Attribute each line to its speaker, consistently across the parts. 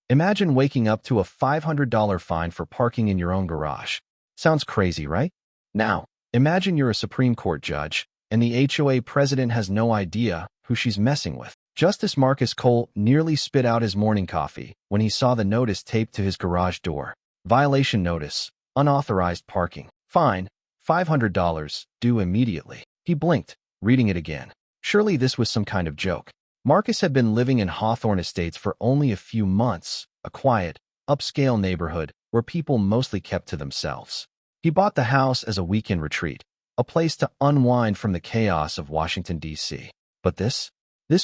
Speaker 1: Imagine waking up to a $500 fine for parking in your own garage. Sounds crazy, right? Now, imagine you're a Supreme Court judge, and the HOA president has no idea who she's messing with. Justice Marcus Cole nearly spit out his morning coffee when he saw the notice taped to his garage door. Violation notice, unauthorized parking, fine, $500, due immediately. He blinked, reading it again. Surely this was some kind of joke. Marcus had been living in Hawthorne Estates for only a few months, a quiet, upscale neighborhood where people mostly kept to themselves. He bought the house as a weekend retreat, a place to unwind from the chaos of Washington, D.C. But this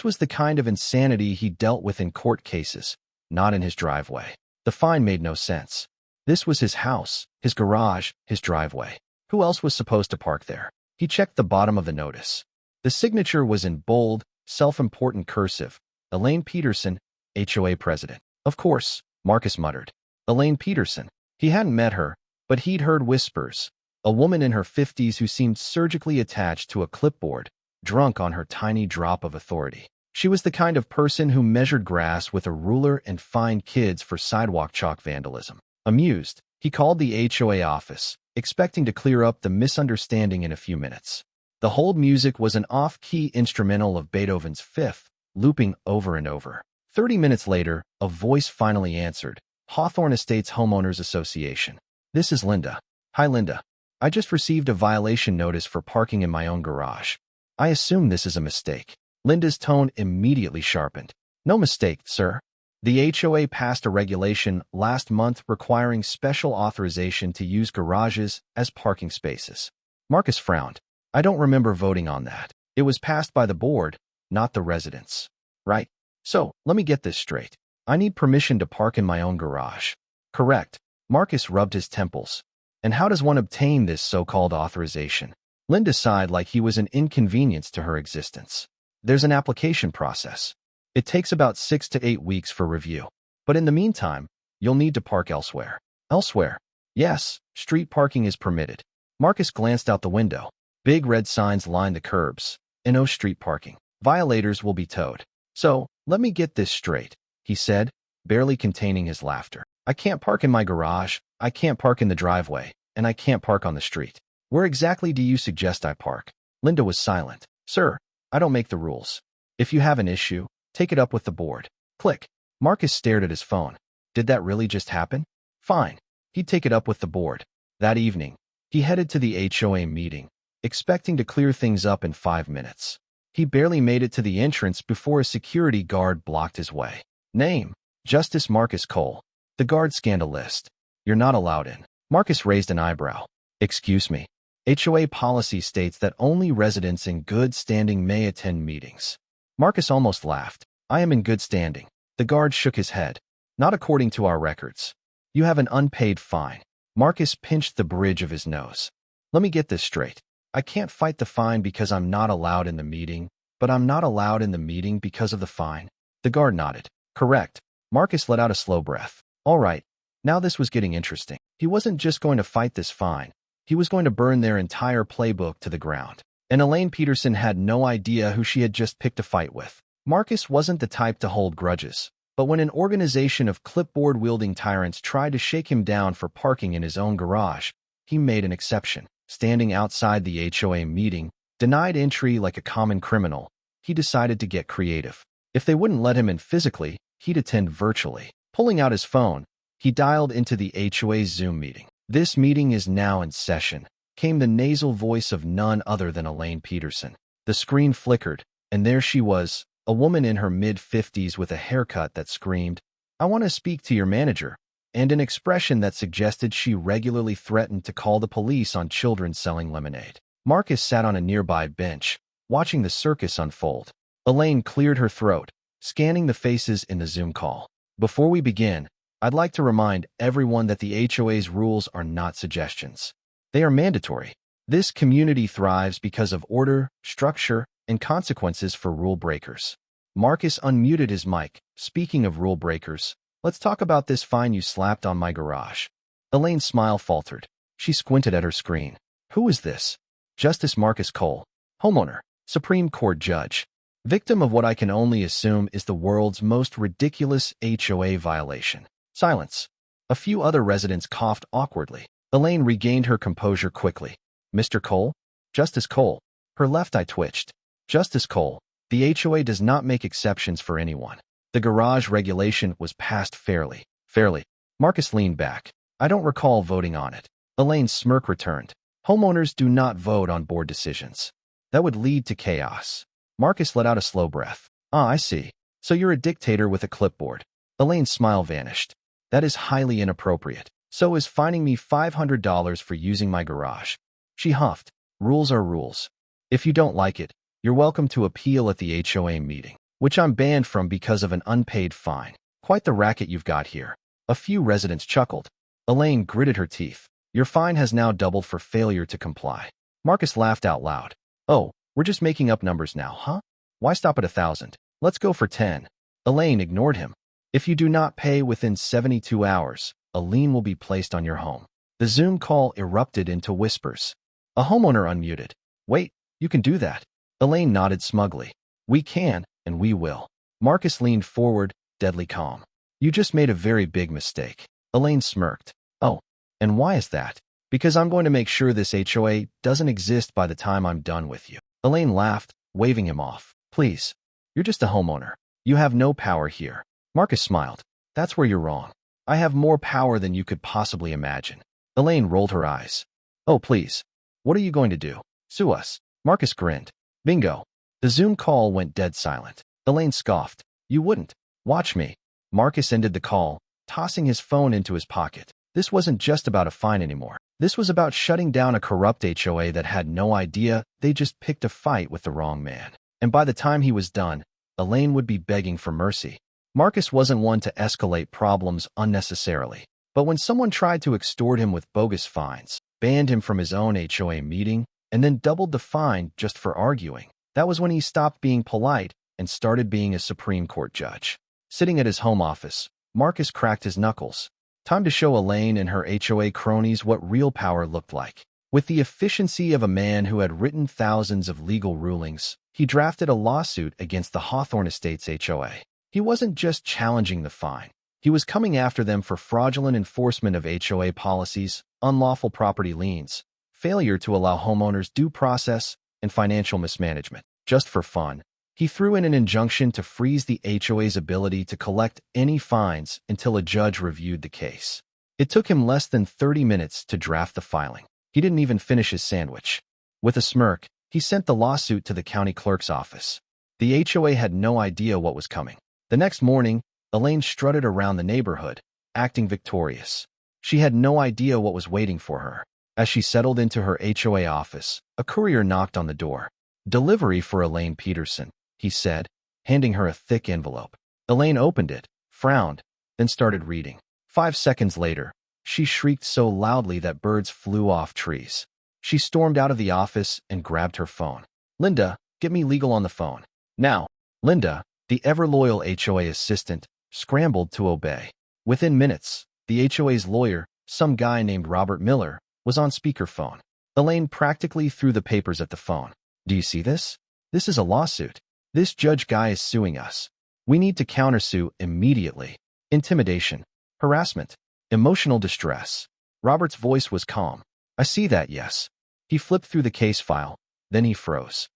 Speaker 1: was the kind of insanity he dealt with in court cases, not in his driveway. The fine made no sense. This was his house, his garage, his driveway. Who else was supposed to park there? He checked the bottom of the notice. The signature was in bold, self-important cursive. Elaine Peterson, HOA president. Of course, Marcus muttered. Elaine Peterson. He hadn't met her, but he'd heard whispers. A woman in her 50s who seemed surgically attached to a clipboard, drunk on her tiny drop of authority. She was the kind of person who measured grass with a ruler and fined kids for sidewalk chalk vandalism. Amused, he called the HOA office, expecting to clear up the misunderstanding in a few minutes. The hold music was an off-key instrumental of Beethoven's Fifth, looping over and over. 30 minutes later, a voice finally answered. Hawthorne Estates Homeowners Association. This is Linda. Hi, Linda. I just received a violation notice for parking in my own garage. I assume this is a mistake. Linda's tone immediately sharpened. No mistake, sir. The HOA passed a regulation last month requiring special authorization to use garages as parking spaces. Marcus frowned. I don't remember voting on that. It was passed by the board, not the residents. Right? So, let me get this straight. I need permission to park in my own garage. Correct. Marcus rubbed his temples. And how does one obtain this so-called authorization? Linda sighed like he was an inconvenience to her existence. There's an application process. It takes about 6 to 8 weeks for review. But in the meantime, you'll need to park elsewhere. Elsewhere? Yes, street parking is permitted. Marcus glanced out the window. Big red signs lined the curbs. No street parking. Violators will be towed. So, let me get this straight, he said, barely containing his laughter. I can't park in my garage, I can't park in the driveway, and I can't park on the street. Where exactly do you suggest I park? Linda was silent. Sir, I don't make the rules. If you have an issue, take it up with the board. Click. Marcus stared at his phone. Did that really just happen? Fine. He'd take it up with the board. That evening, he headed to the HOA meeting, expecting to clear things up in 5 minutes. He barely made it to the entrance before a security guard blocked his way. Name: Justice Marcus Cole. The guard scanned a list. You're not allowed in. Marcus raised an eyebrow. Excuse me. HOA policy states that only residents in good standing may attend meetings. Marcus almost laughed. I am in good standing. The guard shook his head. Not according to our records. You have an unpaid fine. Marcus pinched the bridge of his nose. Let me get this straight. I can't fight the fine because I'm not allowed in the meeting, but I'm not allowed in the meeting because of the fine. The guard nodded. Correct. Marcus let out a slow breath. All right. Now this was getting interesting. He wasn't just going to fight this fine. He was going to burn their entire playbook to the ground. And Elaine Peterson had no idea who she had just picked a fight with. Marcus wasn't the type to hold grudges. But when an organization of clipboard-wielding tyrants tried to shake him down for parking in his own garage, he made an exception. Standing outside the HOA meeting, denied entry like a common criminal, he decided to get creative. If they wouldn't let him in physically, he'd attend virtually. Pulling out his phone, he dialed into the HOA's Zoom meeting. This meeting is now in session, came the nasal voice of none other than Elaine Peterson. The screen flickered, and there she was, a woman in her mid-50s with a haircut that screamed, "I want to speak to your manager," and an expression that suggested she regularly threatened to call the police on children selling lemonade. Marcus sat on a nearby bench, watching the circus unfold. Elaine cleared her throat, scanning the faces in the Zoom call. Before we begin, I'd like to remind everyone that the HOA's rules are not suggestions. They are mandatory. This community thrives because of order, structure, and consequences for rule breakers. Marcus unmuted his mic. Speaking of rule breakers, let's talk about this fine you slapped on my garage. Elaine's smile faltered. She squinted at her screen. Who is this? Justice Marcus Cole, homeowner, Supreme Court judge. Victim of what I can only assume is the world's most ridiculous HOA violation. Silence. A few other residents coughed awkwardly. Elaine regained her composure quickly. Mr. Cole? Justice Cole. Her left eye twitched. Justice Cole, the HOA does not make exceptions for anyone. The garage regulation was passed fairly. Fairly. Marcus leaned back. I don't recall voting on it. Elaine's smirk returned. Homeowners do not vote on board decisions. That would lead to chaos. Marcus let out a slow breath. Ah, I see. So you're a dictator with a clipboard. Elaine's smile vanished. That is highly inappropriate. So is fining me $500 for using my garage. She huffed. Rules are rules. If you don't like it, you're welcome to appeal at the HOA meeting, which I'm banned from because of an unpaid fine. Quite the racket you've got here. A few residents chuckled. Elaine gritted her teeth. Your fine has now doubled for failure to comply. Marcus laughed out loud. Oh, we're just making up numbers now, huh? Why stop at 1,000? Let's go for 10. Elaine ignored him. If you do not pay within 72 hours, a lien will be placed on your home. The Zoom call erupted into whispers. A homeowner unmuted. Wait, you can do that. Elaine nodded smugly. We can, and we will. Marcus leaned forward, deadly calm. You just made a very big mistake. Elaine smirked. Oh, and why is that? Because I'm going to make sure this HOA doesn't exist by the time I'm done with you. Elaine laughed, waving him off. Please. You're just a homeowner. You have no power here. Marcus smiled. That's where you're wrong. I have more power than you could possibly imagine. Elaine rolled her eyes. Oh, please. What are you going to do? Sue us. Marcus grinned. Bingo. The Zoom call went dead silent. Elaine scoffed. You wouldn't. Watch me. Marcus ended the call, tossing his phone into his pocket. This wasn't just about a fine anymore. This was about shutting down a corrupt HOA that had no idea they just picked a fight with the wrong man. And by the time he was done, Elaine would be begging for mercy. Marcus wasn't one to escalate problems unnecessarily. But when someone tried to extort him with bogus fines, banned him from his own HOA meeting, and then doubled the fine just for arguing, that was when he stopped being polite and started being a Supreme Court judge. Sitting at his home office, Marcus cracked his knuckles. Time to show Elaine and her HOA cronies what real power looked like. With the efficiency of a man who had written thousands of legal rulings, he drafted a lawsuit against the Hawthorne Estates HOA. He wasn't just challenging the fine. He was coming after them for fraudulent enforcement of HOA policies, unlawful property liens, failure to allow homeowners due process, and financial mismanagement. Just for fun, he threw in an injunction to freeze the HOA's ability to collect any fines until a judge reviewed the case. It took him less than 30 minutes to draft the filing. He didn't even finish his sandwich. With a smirk, he sent the lawsuit to the county clerk's office. The HOA had no idea what was coming. The next morning, Elaine strutted around the neighborhood, acting victorious. She had no idea what was waiting for her. As she settled into her HOA office, a courier knocked on the door. Delivery for Elaine Peterson, he said, handing her a thick envelope. Elaine opened it, frowned, then started reading. 5 seconds later, she shrieked so loudly that birds flew off trees. She stormed out of the office and grabbed her phone. Linda, get me legal on the phone. Now. Linda, the ever-loyal HOA assistant, scrambled to obey. Within minutes, the HOA's lawyer, some guy named Robert Miller, was on speakerphone. Elaine practically threw the papers at the phone. Do you see this? This is a lawsuit. This judge guy is suing us. We need to countersue immediately. Intimidation, harassment, emotional distress. Robert's voice was calm. I see that, yes. He flipped through the case file. Then he froze.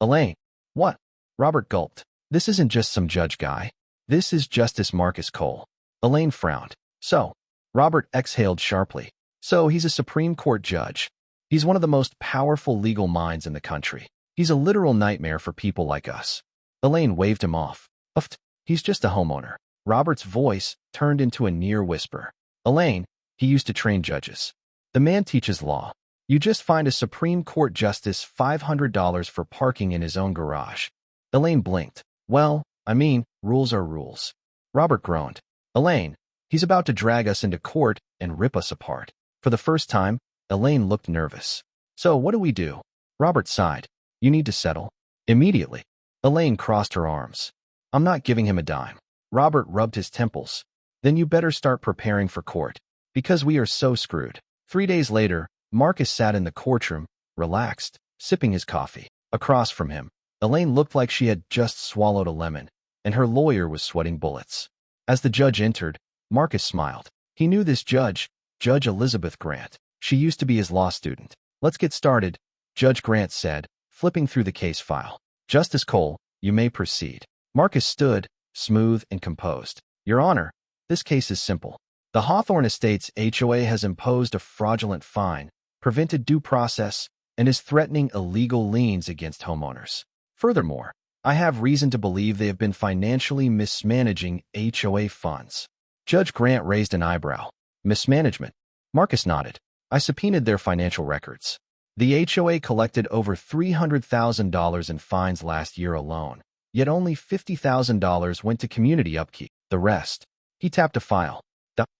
Speaker 1: Elaine. What? Robert gulped. This isn't just some judge guy. This is Justice Marcus Cole. Elaine frowned. So? Robert exhaled sharply. So he's a Supreme Court judge. He's one of the most powerful legal minds in the country. He's a literal nightmare for people like us. Elaine waved him off. Uffed. He's just a homeowner. Robert's voice turned into a near whisper. Elaine, he used to train judges. The man teaches law. You just fined a Supreme Court justice $500 for parking in his own garage. Elaine blinked. Well, I mean, rules are rules. Robert groaned. Elaine, he's about to drag us into court and rip us apart. For the first time, Elaine looked nervous. So what do we do? Robert sighed. You need to settle. Immediately. Elaine crossed her arms. I'm not giving him a dime. Robert rubbed his temples. Then you better start preparing for court. Because we are so screwed. 3 days later, Marcus sat in the courtroom, relaxed, sipping his coffee. Across from him, Elaine looked like she had just swallowed a lemon, and her lawyer was sweating bullets. As the judge entered, Marcus smiled. He knew this judge, Judge Elizabeth Grant. She used to be his law student. Let's get started, Judge Grant said, flipping through the case file. Justice Cole, you may proceed. Marcus stood, smooth and composed. Your Honor, this case is simple. The Hawthorne Estates HOA has imposed a fraudulent fine, prevented due process, and is threatening illegal liens against homeowners. Furthermore, I have reason to believe they have been financially mismanaging HOA funds. Judge Grant raised an eyebrow. Mismanagement? Marcus nodded. I subpoenaed their financial records. The HOA collected over $300,000 in fines last year alone, yet only $50,000 went to community upkeep. The rest. He tapped a file.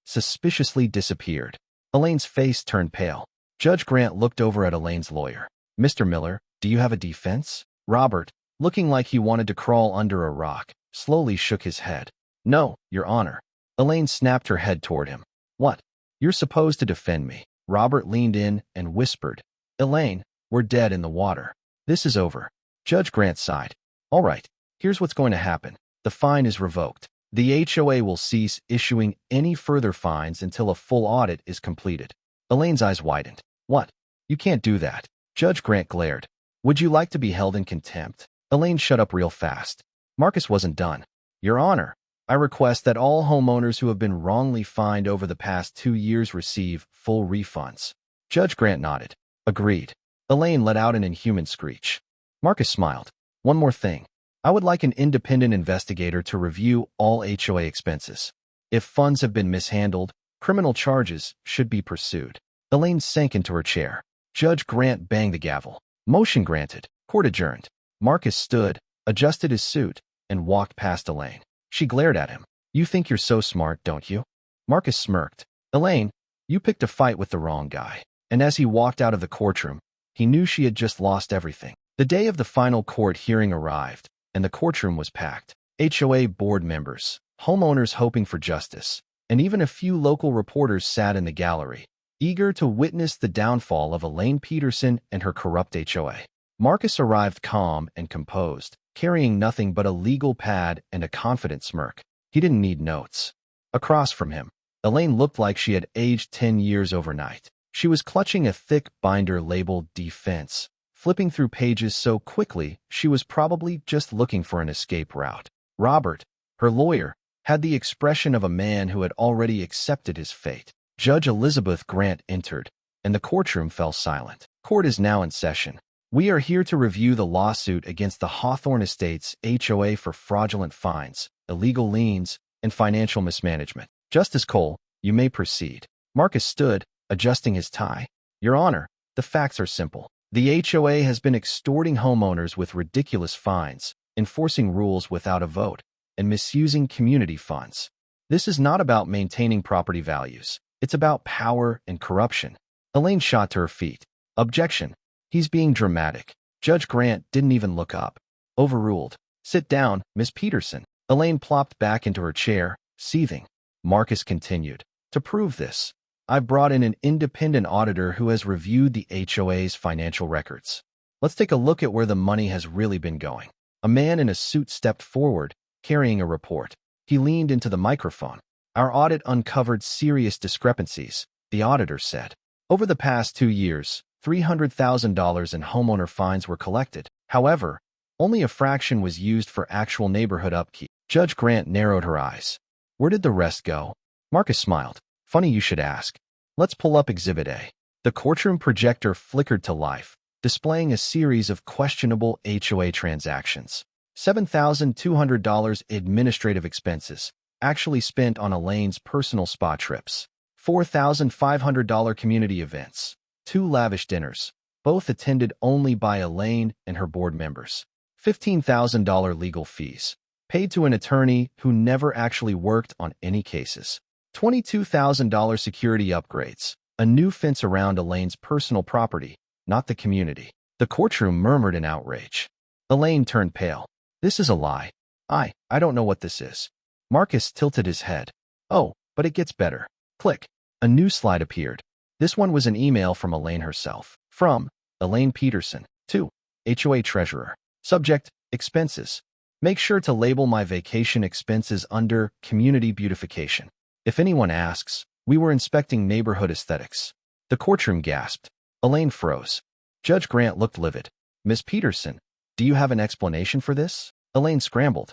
Speaker 1: Suspiciously disappeared. Elaine's face turned pale. Judge Grant looked over at Elaine's lawyer. Mr. Miller, do you have a defense? Robert, looking like he wanted to crawl under a rock, slowly shook his head. No, Your Honor. Elaine snapped her head toward him. What? You're supposed to defend me. Robert leaned in and whispered. Elaine, we're dead in the water. This is over. Judge Grant sighed. All right, here's what's going to happen. The fine is revoked. The HOA will cease issuing any further fines until a full audit is completed. Elaine's eyes widened. What? You can't do that. Judge Grant glared. Would you like to be held in contempt? Elaine shut up real fast. Marcus wasn't done. Your Honor, I request that all homeowners who have been wrongly fined over the past 2 years receive full refunds. Judge Grant nodded. Agreed. Elaine let out an inhuman screech. Marcus smiled. One more thing. I would like an independent investigator to review all HOA expenses. If funds have been mishandled, criminal charges should be pursued. Elaine sank into her chair. Judge Grant banged the gavel. Motion granted. Court adjourned. Marcus stood, adjusted his suit, and walked past Elaine. She glared at him. You think you're so smart, don't you? Marcus smirked. Elaine, you picked a fight with the wrong guy. And as he walked out of the courtroom, he knew she had just lost everything. The day of the final court hearing arrived, and the courtroom was packed. HOA board members, homeowners hoping for justice, and even a few local reporters sat in the gallery, eager to witness the downfall of Elaine Peterson and her corrupt HOA. Marcus arrived calm and composed, carrying nothing but a legal pad and a confident smirk. He didn't need notes. Across from him, Elaine looked like she had aged 10 years overnight. She was clutching a thick binder labeled Defense, flipping through pages so quickly she was probably just looking for an escape route. Robert, her lawyer, had the expression of a man who had already accepted his fate. Judge Elizabeth Grant entered, and the courtroom fell silent. Court is now in session. We are here to review the lawsuit against the Hawthorne Estates HOA for fraudulent fines, illegal liens, and financial mismanagement. Justice Cole, you may proceed. Marcus stood, adjusting his tie. Your Honor, the facts are simple. The HOA has been extorting homeowners with ridiculous fines, enforcing rules without a vote, and misusing community funds. This is not about maintaining property values. It's about power and corruption. Elaine shot to her feet. Objection. He's being dramatic. Judge Grant didn't even look up. Overruled. Sit down, Miss Peterson. Elaine plopped back into her chair, seething. Marcus continued. To prove this, I've brought in an independent auditor who has reviewed the HOA's financial records. Let's take a look at where the money has really been going. A man in a suit stepped forward, carrying a report. He leaned into the microphone. Our audit uncovered serious discrepancies, the auditor said. Over the past 2 years, $300,000 in homeowner fines were collected. However, only a fraction was used for actual neighborhood upkeep. Judge Grant narrowed her eyes. Where did the rest go? Marcus smiled. Funny you should ask. Let's pull up Exhibit A. The courtroom projector flickered to life, displaying a series of questionable HOA transactions. $7,200 administrative expenses, actually spent on Elaine's personal spa trips. $4,500 community events. 2 lavish dinners, both attended only by Elaine and her board members. $15,000 legal fees, paid to an attorney who never actually worked on any cases. $22,000 security upgrades, a new fence around Elaine's personal property, not the community. The courtroom murmured in outrage. Elaine turned pale. This is a lie. I don't know what this is. Marcus tilted his head. Oh, but it gets better. Click. A new slide appeared. This one was an email from Elaine herself. From Elaine Peterson to HOA Treasurer. Subject, expenses. Make sure to label my vacation expenses under community beautification. If anyone asks, we were inspecting neighborhood aesthetics. The courtroom gasped. Elaine froze. Judge Grant looked livid. Miss Peterson, do you have an explanation for this? Elaine scrambled.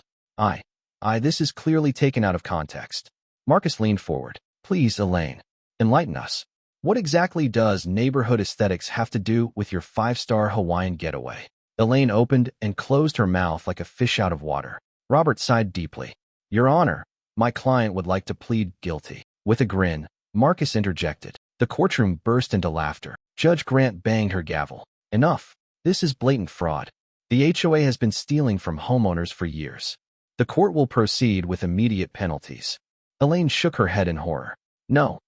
Speaker 1: This is clearly taken out of context. Marcus leaned forward. Please, Elaine, enlighten us. What exactly does neighborhood aesthetics have to do with your 5-star Hawaiian getaway? Elaine opened and closed her mouth like a fish out of water. Robert sighed deeply. Your Honor, my client would like to plead guilty. With a grin, Marcus interjected. The courtroom burst into laughter. Judge Grant banged her gavel. Enough. This is blatant fraud. The HOA has been stealing from homeowners for years. The court will proceed with immediate penalties. Elaine shook her head in horror. No.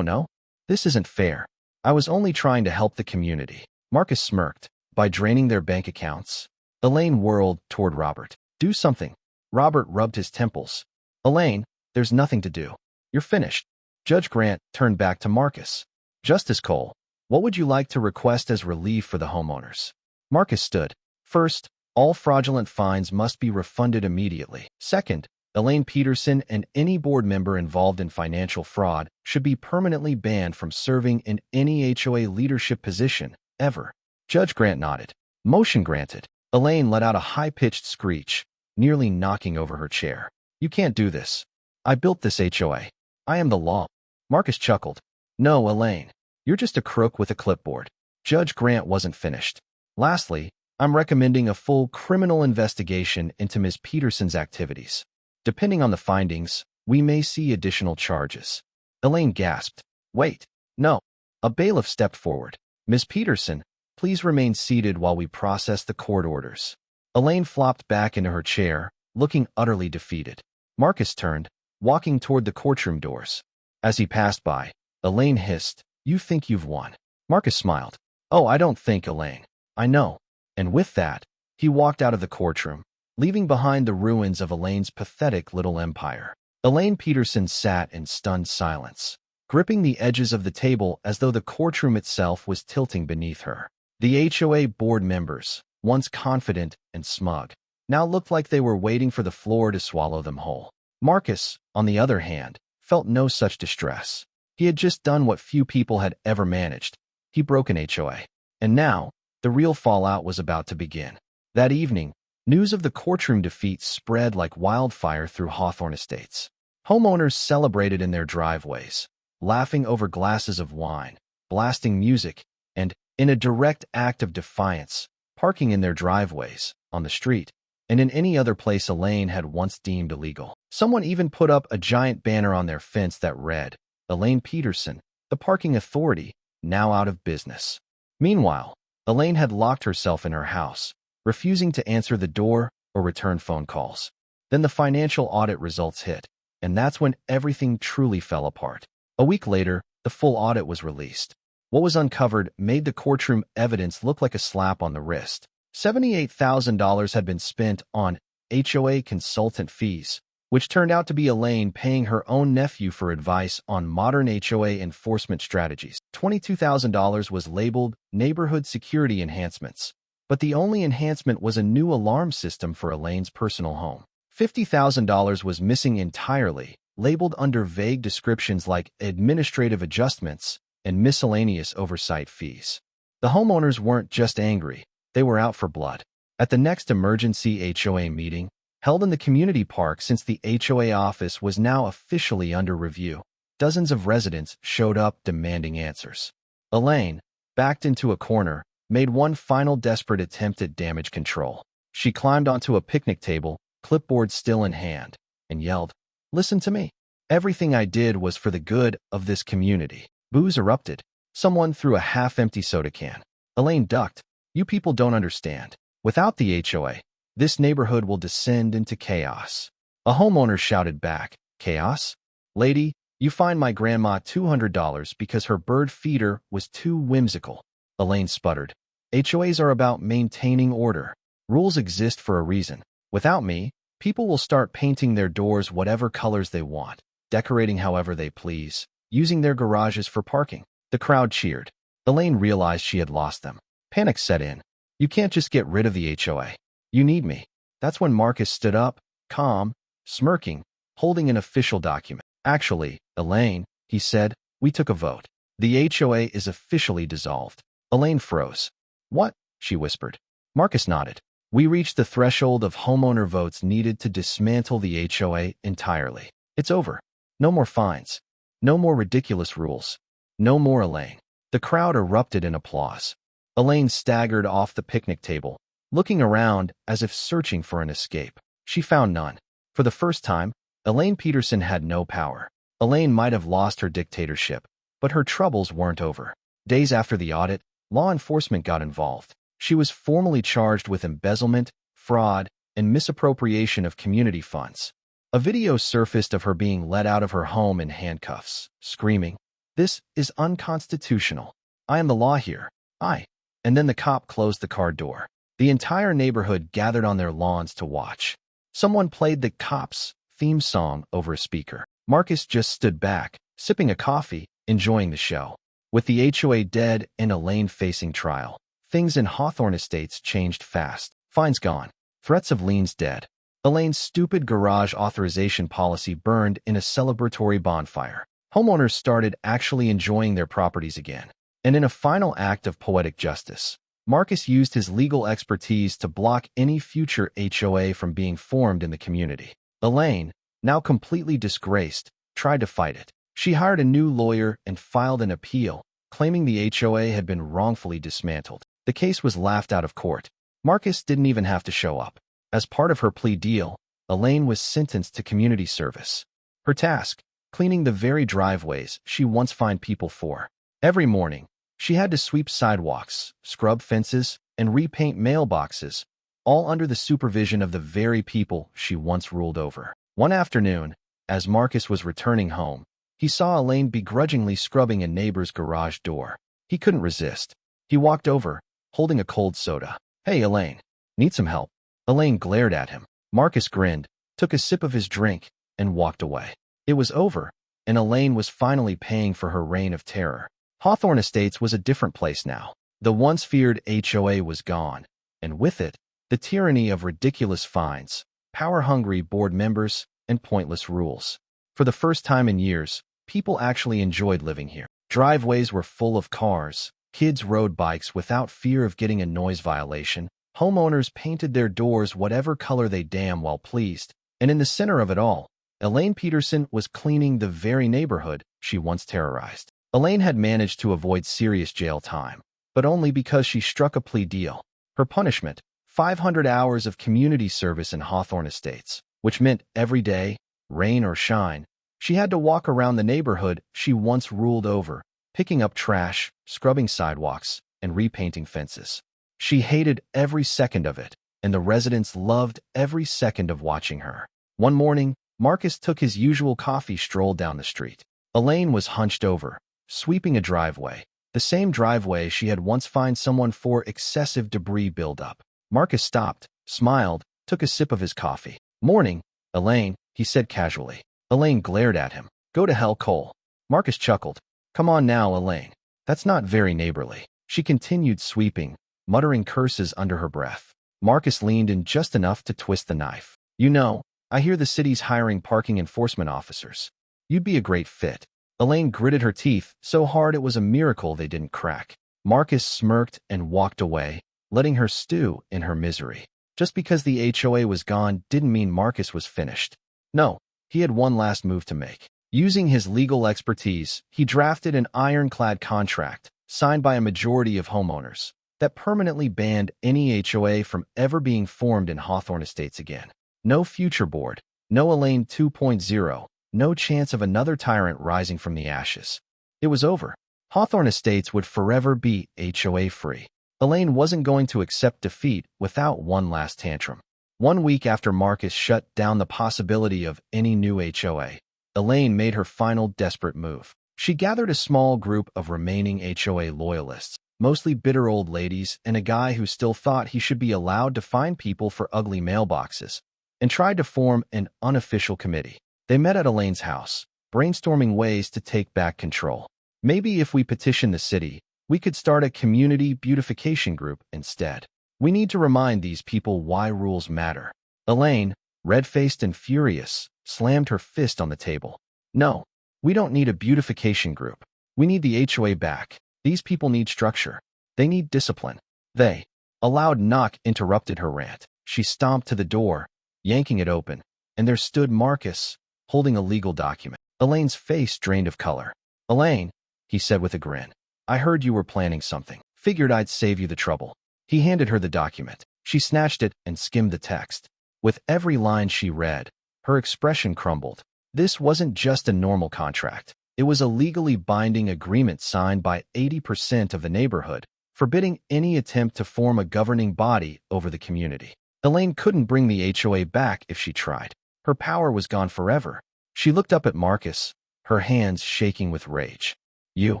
Speaker 1: This isn't fair. I was only trying to help the community. Marcus smirked. By draining their bank accounts? Elaine whirled toward Robert. Do something. Robert rubbed his temples. Elaine, there's nothing to do. You're finished. Judge Grant turned back to Marcus. Justice Cole, what would you like to request as relief for the homeowners? Marcus stood. First, all fraudulent fines must be refunded immediately. Second, Elaine Peterson and any board member involved in financial fraud should be permanently banned from serving in any HOA leadership position, ever. Judge Grant nodded. Motion granted. Elaine let out a high-pitched screech, nearly knocking over her chair. You can't do this. I built this HOA. I am the law. Marcus chuckled. No, Elaine. You're just a crook with a clipboard. Judge Grant wasn't finished. Lastly, I'm recommending a full criminal investigation into Ms. Peterson's activities. Depending on the findings, we may see additional charges. Elaine gasped. Wait. No. A bailiff stepped forward. Ms. Peterson, please remain seated while we process the court orders. Elaine flopped back into her chair, looking utterly defeated. Marcus turned, walking toward the courtroom doors. As he passed by, Elaine hissed, You think you've won. Marcus smiled. Oh, I don't think, Elaine. I know. And with that, he walked out of the courtroom, leaving behind the ruins of Elaine's pathetic little empire. Elaine Peterson sat in stunned silence, gripping the edges of the table as though the courtroom itself was tilting beneath her. The HOA board members, once confident and smug, now looked like they were waiting for the floor to swallow them whole. Marcus, on the other hand, felt no such distress. He had just done what few people had ever managed. He broke an HOA. And now, the real fallout was about to begin. That evening, news of the courtroom defeat spread like wildfire through Hawthorne Estates. Homeowners celebrated in their driveways, laughing over glasses of wine, blasting music, and, in a direct act of defiance, parking in their driveways, on the street, and in any other place Elaine had once deemed illegal. Someone even put up a giant banner on their fence that read, Elaine Peterson, the parking authority, now out of business. Meanwhile, Elaine had locked herself in her house, refusing to answer the door or return phone calls. Then the financial audit results hit, and that's when everything truly fell apart. A week later, the full audit was released. What was uncovered made the courtroom evidence look like a slap on the wrist. $78,000 had been spent on HOA consultant fees, which turned out to be Elaine paying her own nephew for advice on modern HOA enforcement strategies. $22,000 was labeled neighborhood security enhancements, but the only enhancement was a new alarm system for Elaine's personal home. $50,000 was missing entirely, labeled under vague descriptions like administrative adjustments and miscellaneous oversight fees. The homeowners weren't just angry, they were out for blood. At the next emergency HOA meeting, held in the community park since the HOA office was now officially under review, dozens of residents showed up demanding answers. Elaine, backed into a corner, made one final desperate attempt at damage control. She climbed onto a picnic table, clipboard still in hand, and yelled, Listen to me. Everything I did was for the good of this community. Boos erupted. Someone threw a half-empty soda can. Elaine ducked. You people don't understand. Without the HOA, this neighborhood will descend into chaos. A homeowner shouted back, Chaos? Lady, you fined my grandma $200 because her bird feeder was too whimsical. Elaine sputtered. HOAs are about maintaining order. Rules exist for a reason. Without me, people will start painting their doors whatever colors they want, decorating however they please, using their garages for parking. The crowd cheered. Elaine realized she had lost them. Panic set in. You can't just get rid of the HOA. You need me. That's when Marcus stood up, calm, smirking, holding an official document. Actually, Elaine, he said, we took a vote. The HOA is officially dissolved. Elaine froze. What? She whispered. Marcus nodded. We reached the threshold of homeowner votes needed to dismantle the HOA entirely. It's over. No more fines. No more ridiculous rules. No more Elaine. The crowd erupted in applause. Elaine staggered off the picnic table, looking around as if searching for an escape. She found none. For the first time, Elaine Peterson had no power. Elaine might have lost her dictatorship, but her troubles weren't over. Days after the audit, law enforcement got involved. She was formally charged with embezzlement, fraud, and misappropriation of community funds. A video surfaced of her being let out of her home in handcuffs, screaming, "This is unconstitutional. I am the law here. And then the cop closed the car door. The entire neighborhood gathered on their lawns to watch. Someone played the cops' theme song over a speaker. Marcus just stood back, sipping a coffee, enjoying the show. With the HOA dead and Elaine facing trial, things in Hawthorne Estates changed fast. Fines gone. Threats of liens dead. Elaine's stupid garage authorization policy burned in a celebratory bonfire. Homeowners started actually enjoying their properties again. And in a final act of poetic justice, Marcus used his legal expertise to block any future HOA from being formed in the community. Elaine, now completely disgraced, tried to fight it. She hired a new lawyer and filed an appeal, claiming the HOA had been wrongfully dismantled. The case was laughed out of court. Marcus didn't even have to show up. As part of her plea deal, Elaine was sentenced to community service. Her task, cleaning the very driveways she once fined people for. Every morning, she had to sweep sidewalks, scrub fences, and repaint mailboxes, all under the supervision of the very people she once ruled over. One afternoon, as Marcus was returning home, he saw Elaine begrudgingly scrubbing a neighbor's garage door. He couldn't resist. He walked over, holding a cold soda. "Hey, Elaine, need some help?" Elaine glared at him. Marcus grinned, took a sip of his drink, and walked away. It was over, and Elaine was finally paying for her reign of terror. Hawthorne Estates was a different place now. The once feared HOA was gone, and with it, the tyranny of ridiculous fines, power-hungry board members, and pointless rules. For the first time in years, people actually enjoyed living here. Driveways were full of cars, kids rode bikes without fear of getting a noise violation, homeowners painted their doors whatever color they damn well pleased, and in the center of it all, Elaine Peterson was cleaning the very neighborhood she once terrorized. Elaine had managed to avoid serious jail time, but only because she struck a plea deal. Her punishment, 500 hours of community service in Hawthorne Estates, which meant every day, rain or shine, she had to walk around the neighborhood she once ruled over, picking up trash, scrubbing sidewalks, and repainting fences. She hated every second of it, and the residents loved every second of watching her. One morning, Marcus took his usual coffee stroll down the street. Elaine was hunched over, sweeping a driveway, the same driveway she had once fined someone for excessive debris buildup. Marcus stopped, smiled, took a sip of his coffee. "Morning, Elaine," he said casually. Elaine glared at him. "Go to hell, Cole." Marcus chuckled. "Come on now, Elaine. That's not very neighborly." She continued sweeping, muttering curses under her breath. Marcus leaned in just enough to twist the knife. "You know, I hear the city's hiring parking enforcement officers. You'd be a great fit." Elaine gritted her teeth so hard it was a miracle they didn't crack. Marcus smirked and walked away, letting her stew in her misery. Just because the HOA was gone didn't mean Marcus was finished. No, he had one last move to make. Using his legal expertise, he drafted an ironclad contract, signed by a majority of homeowners, that permanently banned any HOA from ever being formed in Hawthorne Estates again. No future board, no Elaine 2.0, no chance of another tyrant rising from the ashes. It was over. Hawthorne Estates would forever be HOA-free. Elaine wasn't going to accept defeat without one last tantrum. 1 week after Marcus shut down the possibility of any new HOA, Elaine made her final desperate move. She gathered a small group of remaining HOA loyalists, mostly bitter old ladies and a guy who still thought he should be allowed to fine people for ugly mailboxes, and tried to form an unofficial committee. They met at Elaine's house, brainstorming ways to take back control. Maybe if we petition the city, we could start a community beautification group instead. We need to remind these people why rules matter. Elaine, red-faced and furious, slammed her fist on the table. No, we don't need a beautification group. We need the HOA back. These people need structure. They need discipline. A loud knock interrupted her rant. She stomped to the door, yanking it open, and there stood Marcus, holding a legal document. Elaine's face drained of color. Elaine, he said with a grin, I heard you were planning something. Figured I'd save you the trouble. He handed her the document. She snatched it and skimmed the text. With every line she read, her expression crumbled. This wasn't just a normal contract. It was a legally binding agreement signed by 80% of the neighborhood, forbidding any attempt to form a governing body over the community. Elaine couldn't bring the HOA back if she tried. Her power was gone forever. She looked up at Marcus, her hands shaking with rage. You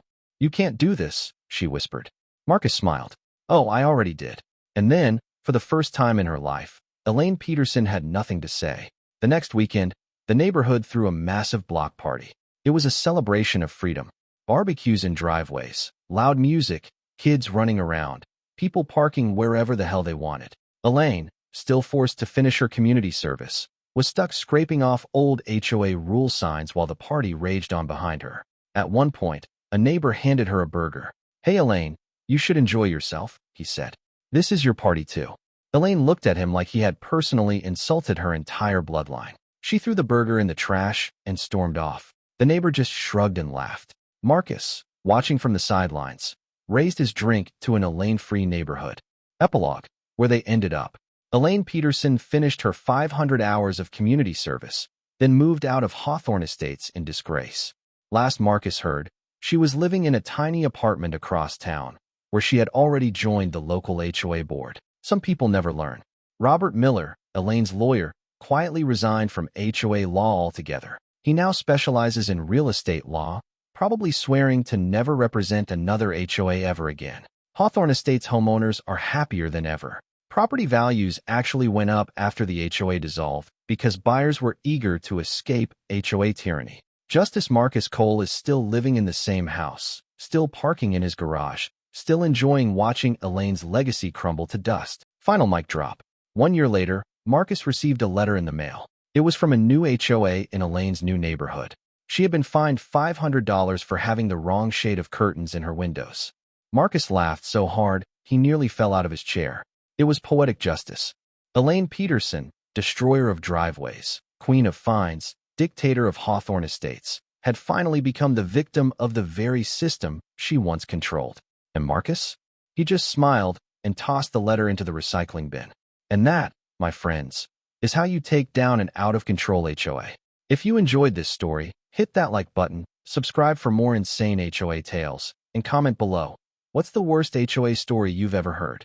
Speaker 1: can't do this, she whispered. Marcus smiled. Oh, I already did. And then, for the first time in her life, Elaine Peterson had nothing to say. The next weekend, the neighborhood threw a massive block party. It was a celebration of freedom. Barbecues in driveways, loud music, kids running around, people parking wherever the hell they wanted. Elaine, still forced to finish her community service, was stuck scraping off old HOA rule signs while the party raged on behind her. At one point, a neighbor handed her a burger. Hey Elaine, you should enjoy yourself, he said. This is your party too. Elaine looked at him like he had personally insulted her entire bloodline. She threw the burger in the trash and stormed off. The neighbor just shrugged and laughed. Marcus, watching from the sidelines, raised his drink to an Elaine-free neighborhood. Epilogue, where they ended up. Elaine Peterson finished her 500 hours of community service, then moved out of Hawthorne Estates in disgrace. Last Marcus heard, she was living in a tiny apartment across town, where she had already joined the local HOA board. Some people never learn. Robert Miller, Elaine's lawyer, quietly resigned from HOA law altogether. He now specializes in real estate law, probably swearing to never represent another HOA ever again. Hawthorne Estates homeowners are happier than ever. Property values actually went up after the HOA dissolved because buyers were eager to escape HOA tyranny. Justice Marcus Cole is still living in the same house, still parking in his garage, still enjoying watching Elaine's legacy crumble to dust. Final mic drop. 1 year later, Marcus received a letter in the mail. It was from a new HOA in Elaine's new neighborhood. She had been fined $500 for having the wrong shade of curtains in her windows. Marcus laughed so hard, he nearly fell out of his chair. It was poetic justice. Elaine Peterson, destroyer of driveways, queen of fines, dictator of Hawthorne Estates, had finally become the victim of the very system she once controlled. And Marcus? He just smiled and tossed the letter into the recycling bin. And that, my friends, is how you take down an out-of-control HOA. If you enjoyed this story, hit that like button, subscribe for more insane HOA tales, and comment below. What's the worst HOA story you've ever heard?